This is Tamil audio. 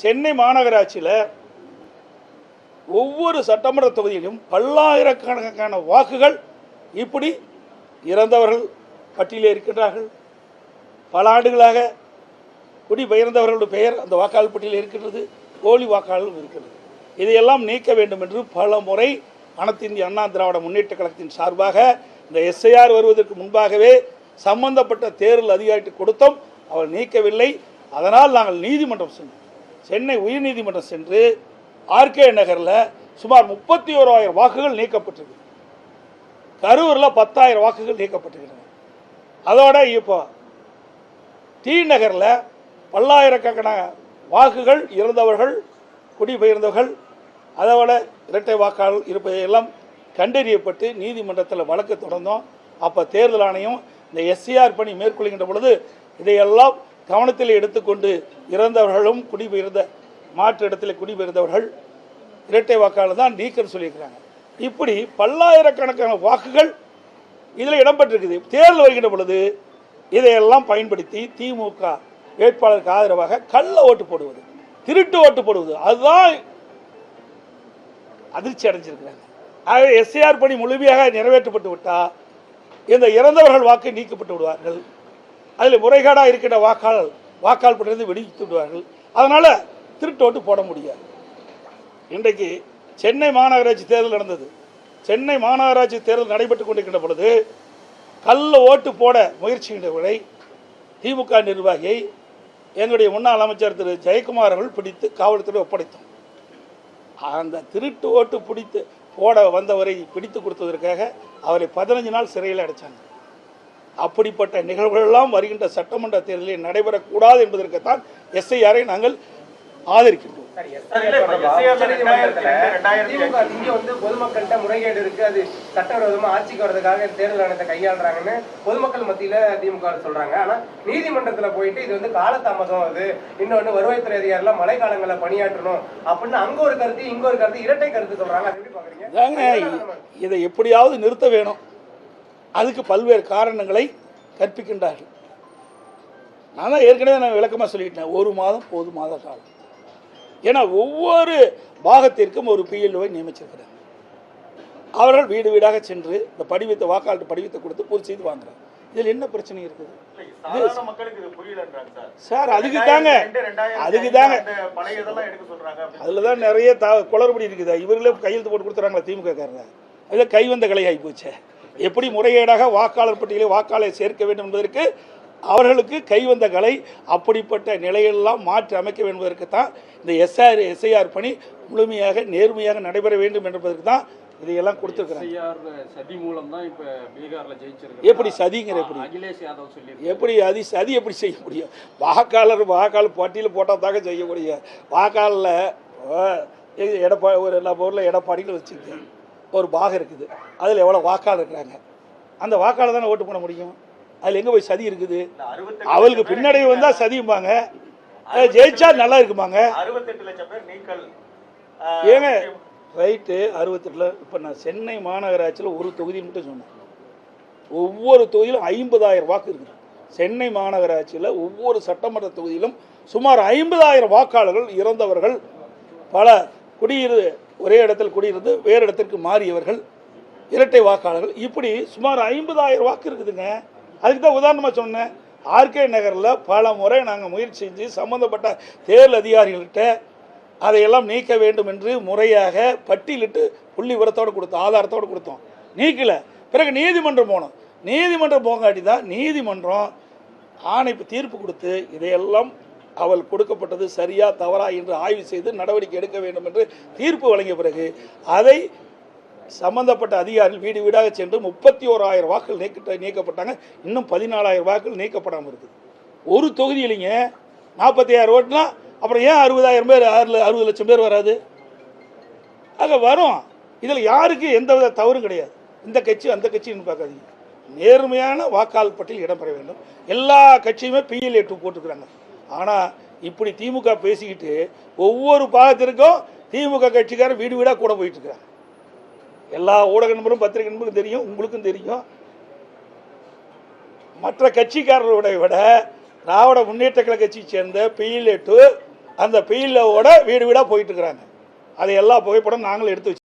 சென்னை மாநகராட்சியில் ஒவ்வொரு சட்டமன்ற தொகுதியிலும் பல்லாயிரக்கணக்கான வாக்குகள் இப்படி இறந்தவர்கள் பட்டியலில் இருக்கின்றார்கள். பல ஆண்டுகளாக குடிபெயர்ந்தவர்களுடைய பெயர் அந்த வாக்காளர் பட்டியலில் இருக்கின்றது. போலி வாக்காளர்களும் இருக்கிறது. இதையெல்லாம் நீக்க வேண்டும் என்று பல முறை அனைத்து இந்திய அண்ணா திராவிட முன்னேற்ற கழகத்தின் சார்பாக இந்த எஸ்ஐஆர் வருவதற்கு முன்பாகவே சம்பந்தப்பட்ட தேர்தல் அதிகாரிக்கு கொடுத்தோம். அவர் நீக்கவில்லை. அதனால் நாங்கள் நீதிமன்றம் சென்றோம். சென்னை உயர்நீதிமன்றம் சென்று ஆர்கே நகரில் சுமார் 31,000 வாக்குகள் நீக்கப்பட்டிருக்கு. கரூரில் 10,000 வாக்குகள் நீக்கப்பட்டிருக்கிறது. அதோட இப்போ டி நகரில் பல்லாயிரக்கணக்கான வாக்குகள் இறந்தவர்கள் குடிபெயர்ந்தவர்கள் அதோட இரட்டை வாக்காளர் இருப்பதையெல்லாம் கண்டறியப்பட்டு நீதிமன்றத்தில் வழக்கு தொடர்ந்தோம். அப்போ தேர்தல் ஆணையம் இந்த எஸ்ஐஆர் பணி மேற்கொள்கின்ற பொழுது இதையெல்லாம் கவனத்தில் எடுத்துக்கொண்டு இறந்தவர்களும் குடிபெயர்ந்த மாற்று இடத்தில் குடிபெயர்ந்தவர்கள் இரட்டை வாக்காளர் தான் நீக்கன்னு சொல்லியிருக்கிறாங்க. இப்படி பல்லாயிரக்கணக்கான வாக்குகள் இதில் இடம்பெற்றிருக்குது. தேர்தல் வருகின்ற பொழுது இதையெல்லாம் பயன்படுத்தி திமுக வேட்பாளருக்கு ஆதரவாக கள்ள ஓட்டு போடுவது, திருட்டு ஓட்டு போடுவது, அதுதான் அதிர்ச்சி அடைஞ்சிருக்கிறாங்க. ஆகவே எஸ்ஐஆர் பணி முழுமையாக நிறைவேற்றப்பட்டு விட்டால் இந்த இறந்தவர்கள் வாக்கு நீக்கப்பட்டு விடுவார்கள். அதில் முறைகேடாக இருக்கின்ற வாக்காளர் பட்டியலிருந்து வெடித்து விடுவார்கள். அதனால் திருட்டு ஓட்டு போட முடியாது. இன்றைக்கு சென்னை மாநகராட்சி தேர்தல் நடந்தது. சென்னை மாநகராட்சி தேர்தல் நடைபெற்றுக் கொண்டிருக்கின்ற பொழுது கள்ள ஓட்டு போட முயற்சிக்கின்றவர்களை திமுக நிர்வாகியை எங்களுடைய முன்னாள் அமைச்சர் திரு ஜெயக்குமார் அவர்கள் பிடித்து காவல்துறை ஒப்படைத்தோம். அந்த திருட்டு ஓட்டு பிடித்து போட வந்தவரை பிடித்து கொடுத்ததற்காக அவரை 15 நாள் சிறையில் அடைச்சாங்க. அப்படிப்பட்ட நிகழ்வுகளெல்லாம் வருகின்ற சட்டமன்ற தேர்தலில் நடைபெறக்கூடாது என்பதற்குத்தான் எஸ்ஐஆரை நாங்கள் ஆதரிக்கின்றோம். பொதுமக்கள்கிட்ட முறைகேடு இருக்கு, அது சட்டவிரோதமா ஆட்சிக்கு வர்றதுக்காக தேர்தல் ஆணையத்தை கையாளுறாங்கன்னு பொதுமக்கள் மத்தியில திமுக சொல்றாங்க. ஆனா நீதிமன்றத்துல போயிட்டு இது வந்து காலதாமதம், அது இன்னொன்னு வருவாய்த்துறை அதிகாரிகள் மழை காலங்களை பணியாற்றணும் அப்படின்னு அங்க ஒரு கருத்து இங்க ஒரு கருத்து இரட்டை கருத்து சொல்றாங்க. அது எப்படி பாக்குறீங்க? இதை எப்படியாவது நிறுத்த வேணும். அதுக்கு பல்வேறு காரணங்களை கற்பிக்கின்றார்கள். நான் தான் ஏற்கனவே விளக்கமாக சொல்லிட்டேன். 1 மாதம் போதுமாத காலம். ஏன்னா ஒவ்வொரு பாகத்திற்கும் ஒரு பிஎல்ஓவை நியமிச்சிருக்கிறாங்க. அவர்கள் வீடு வீடாக சென்று இந்த படிவத்தை வாக்காளர் படிவத்தை கொடுத்து பூர்த்தி செய்து வாங்குறாங்க. இதில் என்ன பிரச்சனை இருக்குது சார்? அதுக்கு தாங்க அதில் தான் நிறைய குளறுபடி இருக்குது. இவர்களே கையெழுத்து போட்டு கொடுத்துறாங்களா திமுக காரங்க? அதில் கைவந்த கலை ஆகி போச்சு. எப்படி முறைகேடாக வாக்காளர் பட்டியலில் வாக்காளரை சேர்க்க வேண்டும் என்பதற்கு அவர்களுக்கு கைவந்த கலை. அப்படிப்பட்ட நிலையெல்லாம் மாற்றி அமைக்க வேண்டும் என்பதற்குத்தான் இந்த எஸ்ஐஆர் பணி முழுமையாக நேர்மையாக நடைபெற வேண்டும் என்பதற்கு தான் இதையெல்லாம் கொடுத்துருக்குறாங்க. சதி மூலம் தான் இப்போ பீகாரில் ஜெயிச்சிருக்கு. எப்படி சதிங்கிற எப்படி அகிலேஷ் யாதவ் சொல்லி எப்படி சதி எப்படி செய்ய முடியும்? வாக்காளர் பட்டியலில் போட்டால் தாங்க செய்ய முடியும். வாக்காளரில் எடப்பாடி ஒரு நம்ம ஊரில் எடப்பாடின்னு வச்சுக்க ஒரு பாகம் இருக்குது. அதில் எவ்வளோ வாக்காளர் இருக்கிறாங்க. அந்த வாக்காளர் தானே ஓட்டு போட முடியும். அதில் எங்கே போய் சதி இருக்குது? அவளுக்கு பின்னடைவு வந்தால் சதியும்பாங்க, ஜெயிச்சா நல்லா இருக்குமாங்க. 68 லட்சம் பேர் நீக்கல் ஏங்க ரைட்டு. 68. இப்போ நான் சென்னை மாநகராட்சியில் ஒரு தொகுதி மட்டும் சொன்னேன். ஒவ்வொரு தொகுதியிலும் 50,000 வாக்கு இருக்குது. சென்னை மாநகராட்சியில் ஒவ்வொரு சட்டமன்ற தொகுதியிலும் சுமார் 50,000 வாக்காளர்கள் இறந்தவர்கள், பல ஒரே இடத்தில் குடியிருந்து வேறு இடத்திற்கு மாறியவர்கள், இரட்டை வாக்காளர்கள், இப்படி சுமார் 50,000 வாக்கு இருக்குதுங்க. அதுக்கு தான் உதாரணமாக சொன்னேன். ஆர்கே நகரில் பல முறை நாங்கள் முயற்சி செஞ்சு சம்பந்தப்பட்ட தேர்தல் அதிகாரிகள்கிட்ட அதையெல்லாம் நீக்க வேண்டும் என்று முறையாக பட்டியலிட்டு புள்ளி விவரத்தோடு கொடுத்தோம், ஆதாரத்தோடு கொடுத்தோம். நீக்கலை. பிறகு நீதிமன்றம் போனோம். நீதிமன்றம் போகாட்டி தான் நீதிமன்றம் ஆணைப்பு தீர்ப்பு கொடுத்து இதையெல்லாம் அவள் கொடுக்கப்பட்டது சரியா தவறா என்று ஆய்வு செய்து நடவடிக்கை எடுக்க வேண்டும் என்று தீர்ப்பு வழங்கிய பிறகு அதை சம்பந்தப்பட்ட அதிகாரிகள் வீடு வீடாக சென்று 31,000 வாக்குகள் நீக்கப்பட்டாங்க. இன்னும் 14,000 வாக்குகள் நீக்கப்படாமல் இருக்குது. ஒரு தொகுதியிலிங்க 46 ஓட்டுனா அப்புறம் ஏன் 60,000 பேர் 60 லட்சம் பேர் வராது? ஆக வரும். இதில் யாருக்கு எந்தவித தவறும் கிடையாது. இந்த கட்சி அந்த கட்சின்னு பார்க்காதீங்க. நேர்மையான வாக்காளர் பட்டியல் இடம்பெற வேண்டும். எல்லா கட்சியுமே PLA 2 போட்டுக்கிறாங்க. ஆனால் இப்படி திமுக பேசிக்கிட்டு ஒவ்வொரு பாகத்திற்கும் திமுக கட்சிக்காரர் வீடு வீடாக கூட போயிட்டு இருக்கிறாங்க. எல்லா ஊடக நண்பரும் பத்திரிகை நண்பருக்கும் தெரியும், உங்களுக்கும் தெரியும். மற்ற கட்சிக்காரர்களை விட திராவிட முன்னேற்ற கழக கட்சியை சேர்ந்த PLA 2 அந்த பீலோட வீடு வீடாக போயிட்டு இருக்கிறாங்க. அது எல்லா புகைப்படம் நாங்களும் எடுத்து வச்சு